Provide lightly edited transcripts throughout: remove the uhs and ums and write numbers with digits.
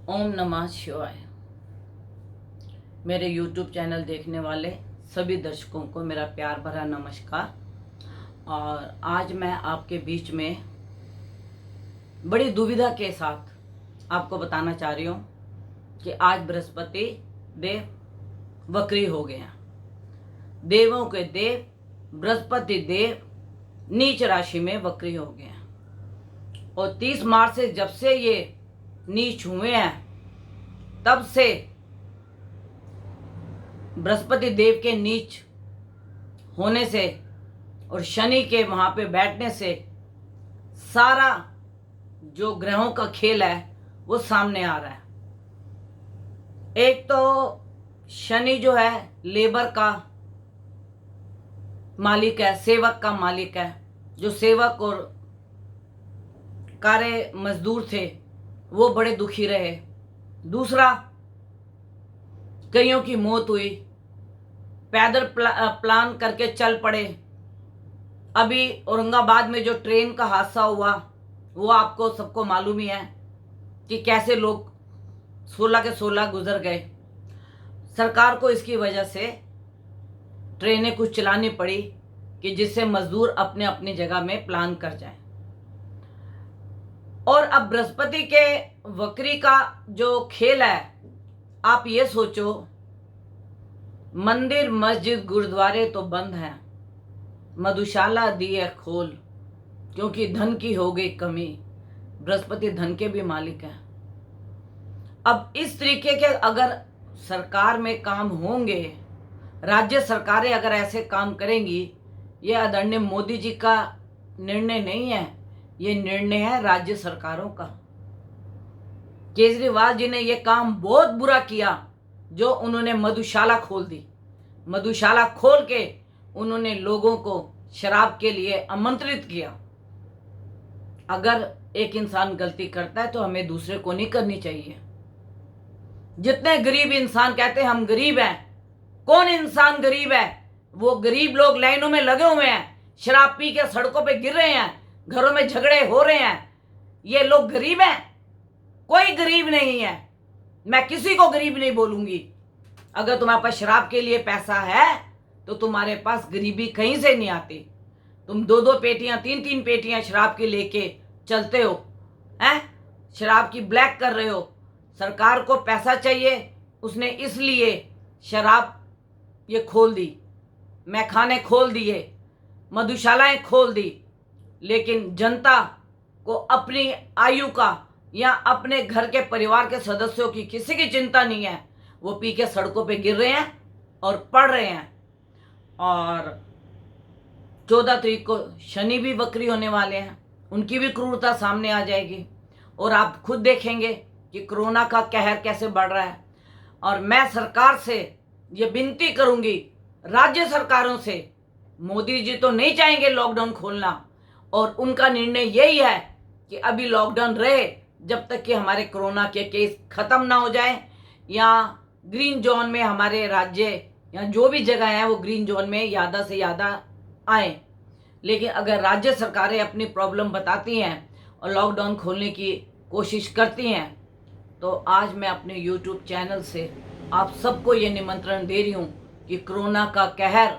ओम नमः शिवाय। मेरे YouTube चैनल देखने वाले सभी दर्शकों को मेरा प्यार भरा नमस्कार। और आज मैं आपके बीच में बड़ी दुविधा के साथ आपको बताना चाह रही हूँ कि आज बृहस्पति देव वक्री हो गए हैं। देवों के देव बृहस्पति देव नीच राशि में वक्री हो गए हैं। और 30 मार्च से जब से ये नीच हुए हैं तब से बृहस्पति देव के नीच होने से और शनि के वहां पे बैठने से सारा जो ग्रहों का खेल है वो सामने आ रहा है। एक तो शनि जो है लेबर का मालिक है, सेवक का मालिक है। जो सेवक और कार्य मजदूर थे वो बड़े दुखी रहे। दूसरा, कईयों की मौत हुई, पैदल प्लान करके चल पड़े। अभी औरंगाबाद में जो ट्रेन का हादसा हुआ वो आपको सबको मालूम ही है कि कैसे लोग 16 के 16 गुजर गए। सरकार को इसकी वजह से ट्रेनें कुछ चलानी पड़ी कि जिससे मजदूर अपने अपनी जगह में प्लान कर जाएं। और अब बृहस्पति के वक्री का जो खेल है, आप ये सोचो, मंदिर मस्जिद गुरुद्वारे तो बंद हैं, मधुशाला दिए खोल, क्योंकि धन की हो गई कमी। बृहस्पति धन के भी मालिक हैं। अब इस तरीके के अगर सरकार में काम होंगे, राज्य सरकारें अगर ऐसे काम करेंगी, ये आदरणीय मोदी जी का निर्णय नहीं है, ये निर्णय है राज्य सरकारों का। केजरीवाल जी ने ये काम बहुत बुरा किया जो उन्होंने मधुशाला खोल दी। मधुशाला खोल के उन्होंने लोगों को शराब के लिए आमंत्रित किया। अगर एक इंसान गलती करता है तो हमें दूसरे को नहीं करनी चाहिए। जितने गरीब इंसान कहते हैं हम गरीब हैं, कौन इंसान गरीब है? वो गरीब लोग लाइनों में लगे हुए हैं, शराब पी के सड़कों पे गिर रहे हैं, घरों में झगड़े हो रहे हैं। ये लोग गरीब हैं? कोई गरीब नहीं है। मैं किसी को गरीब नहीं बोलूंगी। अगर तुम्हारे पास शराब के लिए पैसा है तो तुम्हारे पास गरीबी कहीं से नहीं आती। तुम 2-2 पेटियां 3-3 पेटियां शराब की लेके चलते हो, हैं? शराब की ब्लैक कर रहे हो। सरकार को पैसा चाहिए, उसने इसलिए शराब ये खोल दी, मैखाने खोल दिए, मधुशालाएं खोल दी। लेकिन जनता को अपनी आयु का या अपने घर के परिवार के सदस्यों की किसी की चिंता नहीं है। वो पी के सड़कों पे गिर रहे हैं और पड़ रहे हैं। और 14 तारीख को शनि भी वक्री होने वाले हैं, उनकी भी क्रूरता सामने आ जाएगी। और आप खुद देखेंगे कि कोरोना का कहर कैसे बढ़ रहा है। और मैं सरकार से ये विनती करूंगी, राज्य सरकारों से, मोदी जी तो नहीं चाहेंगे लॉकडाउन खोलना, और उनका निर्णय यही है कि अभी लॉकडाउन रहे जब तक कि हमारे कोरोना के केस खत्म ना हो जाए, या ग्रीन जोन में हमारे राज्य या जो भी जगह है वो ग्रीन जोन में ज़्यादा से ज़्यादा आए। लेकिन अगर राज्य सरकारें अपनी प्रॉब्लम बताती हैं और लॉकडाउन खोलने की कोशिश करती हैं, तो आज मैं अपने YouTube चैनल से आप सबको ये निमंत्रण दे रही हूँ कि कोरोना का कहर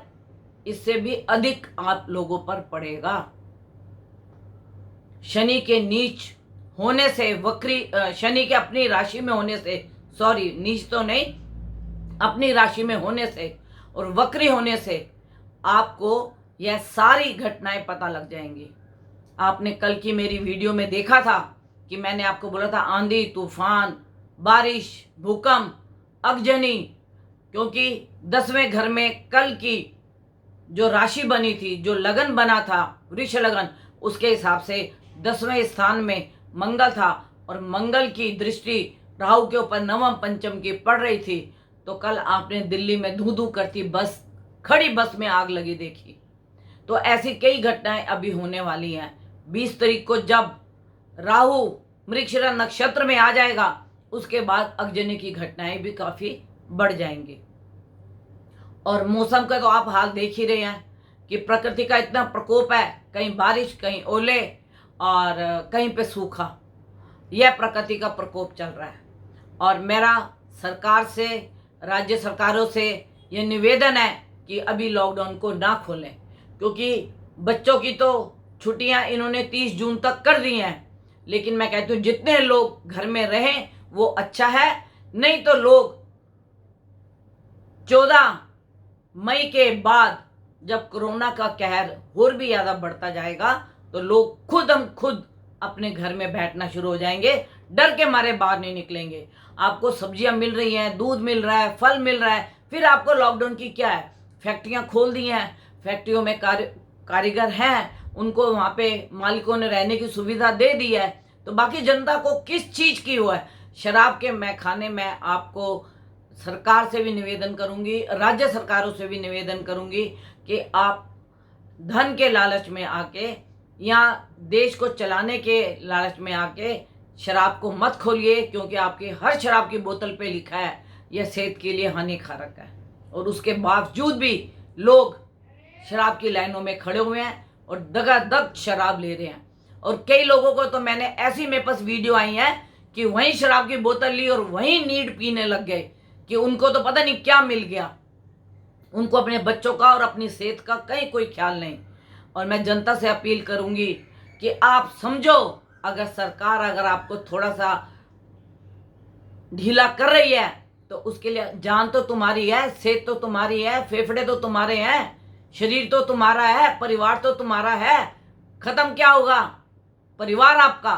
इससे भी अधिक आप लोगों पर पड़ेगा। शनि के नीच होने से, वक्री शनि के अपनी राशि में होने से, सॉरी नीच तो नहीं, अपनी राशि में होने से और वक्री होने से आपको यह सारी घटनाएं पता लग जाएंगी। आपने कल की मेरी वीडियो में देखा था कि मैंने आपको बोला था आंधी तूफान, बारिश, भूकंप, अगजनी, क्योंकि 10वें घर में कल की जो राशि बनी थी, जो लगन बना था, वृष लगन, उसके हिसाब से 10वें स्थान में मंगल था और मंगल की दृष्टि राहु के ऊपर नवम पंचम की पड़ रही थी। तो कल आपने दिल्ली में धू धू करती बस, खड़ी बस में आग लगी देखी। तो ऐसी कई घटनाएं अभी होने वाली हैं। 20 तारीख को जब राहु मृगशिरा नक्षत्र में आ जाएगा, उसके बाद अगजनी की घटनाएं भी काफी बढ़ जाएंगी। और मौसम का तो आप हाल देख ही रहे हैं कि प्रकृति का इतना प्रकोप है, कहीं बारिश, कहीं ओले और कहीं पे सूखा। यह प्रकृति का प्रकोप चल रहा है। और मेरा सरकार से, राज्य सरकारों से ये निवेदन है कि अभी लॉकडाउन को ना खोलें, क्योंकि बच्चों की तो छुट्टियां इन्होंने 30 जून तक कर दी हैं। लेकिन मैं कहती हूँ जितने लोग घर में रहें वो अच्छा है, नहीं तो लोग 14 मई के बाद जब कोरोना का कहर और भी ज़्यादा बढ़ता जाएगा तो लोग खुद अपने घर में बैठना शुरू हो जाएंगे, डर के मारे बाहर नहीं निकलेंगे। आपको सब्जियां मिल रही हैं, दूध मिल रहा है, फल मिल रहा है, फिर आपको लॉकडाउन की क्या है? फैक्ट्रियां खोल दी हैं, फैक्ट्रियों में कारीगर हैं, उनको वहाँ पे मालिकों ने रहने की सुविधा दे दी है, तो बाकी जनता को किस चीज़ की हुआ है? शराब के मैं खाने में आपको सरकार से भी निवेदन करूंगी, राज्य सरकारों से भी निवेदन करूंगी कि आप धन के लालच में आके या देश को चलाने के लालच में आके शराब को मत खोलिए, क्योंकि आपकी हर शराब की बोतल पे लिखा है यह सेहत के लिए हानिकारक है। और उसके बावजूद भी लोग शराब की लाइनों में खड़े हुए हैं और दगादग शराब ले रहे हैं। और कई लोगों को तो मैंने ऐसी मेरे पास वीडियो आई है कि वहीं शराब की बोतल ली और वहीं नीड पीने लग गए कि उनको तो पता नहीं क्या मिल गया। उनको अपने बच्चों का और अपनी सेहत का कहीं कोई ख्याल नहीं। और मैं जनता से अपील करूंगी कि आप समझो, अगर सरकार अगर आपको थोड़ा सा ढीला कर रही है तो उसके लिए जान तो तुम्हारी है, सेहत तो तुम्हारी है, फेफड़े तो तुम्हारे हैं, शरीर तो तुम्हारा है, परिवार तो तुम्हारा है। खत्म क्या होगा? परिवार आपका।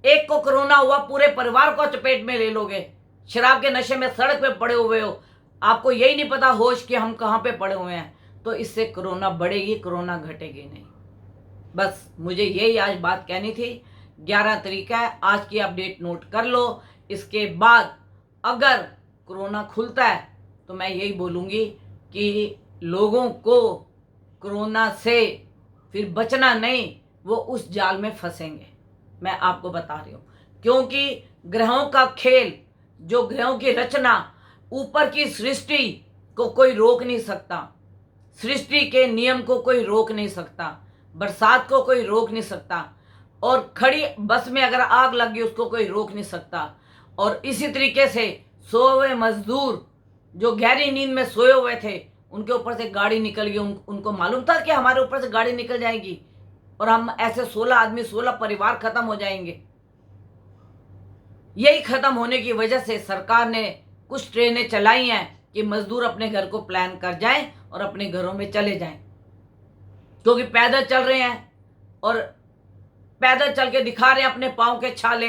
एक को कोरोना हुआ, पूरे परिवार को चपेट में ले लोगे। शराब के नशे में सड़क पे पड़े हुए हो, आपको यही नहीं पता होश कि हम कहाँ पे पड़े हुए हैं। तो इससे कोरोना बढ़ेगी, कोरोना घटेगी नहीं। बस मुझे यही आज बात कहनी थी। 11 तारीख है, आज की अपडेट नोट कर लो। इसके बाद अगर कोरोना खुलता है तो मैं यही बोलूँगी कि लोगों को कोरोना से फिर बचना नहीं, वो उस जाल में फंसेंगे। मैं आपको बता रही हूँ, क्योंकि ग्रहों का खेल, जो ग्रहों की रचना, ऊपर की सृष्टि को कोई रोक नहीं सकता। सृष्टि के नियम को कोई रोक नहीं सकता, बरसात को कोई रोक नहीं सकता, और खड़ी बस में अगर आग लग गई उसको कोई रोक नहीं सकता। और इसी तरीके से सोए हुए मजदूर जो गहरी नींद में सोए हुए थे, उनके ऊपर से गाड़ी निकल गई। उनको मालूम था कि हमारे ऊपर से गाड़ी निकल जाएगी और हम ऐसे 16 आदमी, 16 परिवार खत्म हो जाएंगे। यही खत्म होने की वजह से सरकार ने कुछ ट्रेनें चलाई हैं कि मजदूर अपने घर को प्लान कर जाएं और अपने घरों में चले जाएं, क्योंकि पैदल चल रहे हैं और पैदल चल के दिखा रहे हैं अपने पाँव के छाले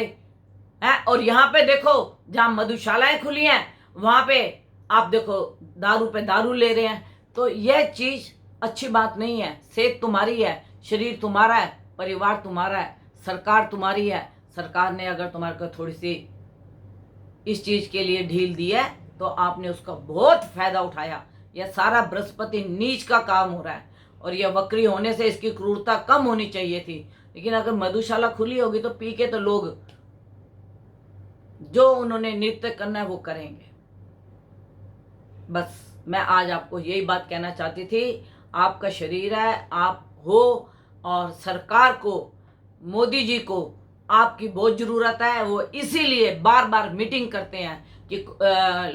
हैं। और यहाँ पे देखो, जहाँ मधुशालाएं खुली हैं वहाँ पे आप देखो दारू पे दारू ले रहे हैं। तो यह चीज़ अच्छी बात नहीं है। सेहत तुम्हारी है, शरीर तुम्हारा है, परिवार तुम्हारा है, सरकार तुम्हारी है। सरकार ने अगर तुम्हारे को थोड़ी सी इस चीज़ के लिए ढील दी है तो आपने उसका बहुत फायदा उठाया। यह सारा बृहस्पति नीच का काम हो रहा है और यह वक्री होने से इसकी क्रूरता कम होनी चाहिए थी। लेकिन अगर मधुशाला खुली होगी तो पी के तो लोग जो उन्होंने नृत्य करना है वो करेंगे। बस मैं आज आपको यही बात कहना चाहती थी। आपका शरीर है, आप हो, और सरकार को, मोदी जी को आपकी बहुत ज़रूरत है। वो इसीलिए बार बार मीटिंग करते हैं कि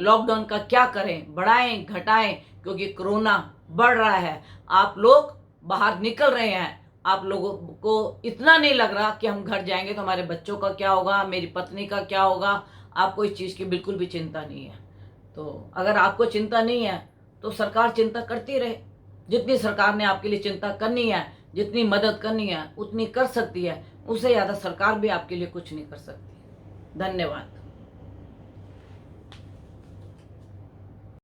लॉकडाउन का क्या करें, बढ़ाएं घटाएं, क्योंकि कोरोना बढ़ रहा है। आप लोग बाहर निकल रहे हैं, आप लोगों को इतना नहीं लग रहा कि हम घर जाएंगे तो हमारे बच्चों का क्या होगा, मेरी पत्नी का क्या होगा। आपको इस चीज़ की बिल्कुल भी चिंता नहीं है। तो अगर आपको चिंता नहीं है तो सरकार चिंता करती रहे। जितनी सरकार ने आपके लिए चिंता करनी है, जितनी मदद करनी है उतनी कर सकती है। उससे ज़्यादा सरकार भी आपके लिए कुछ नहीं कर सकती। धन्यवाद।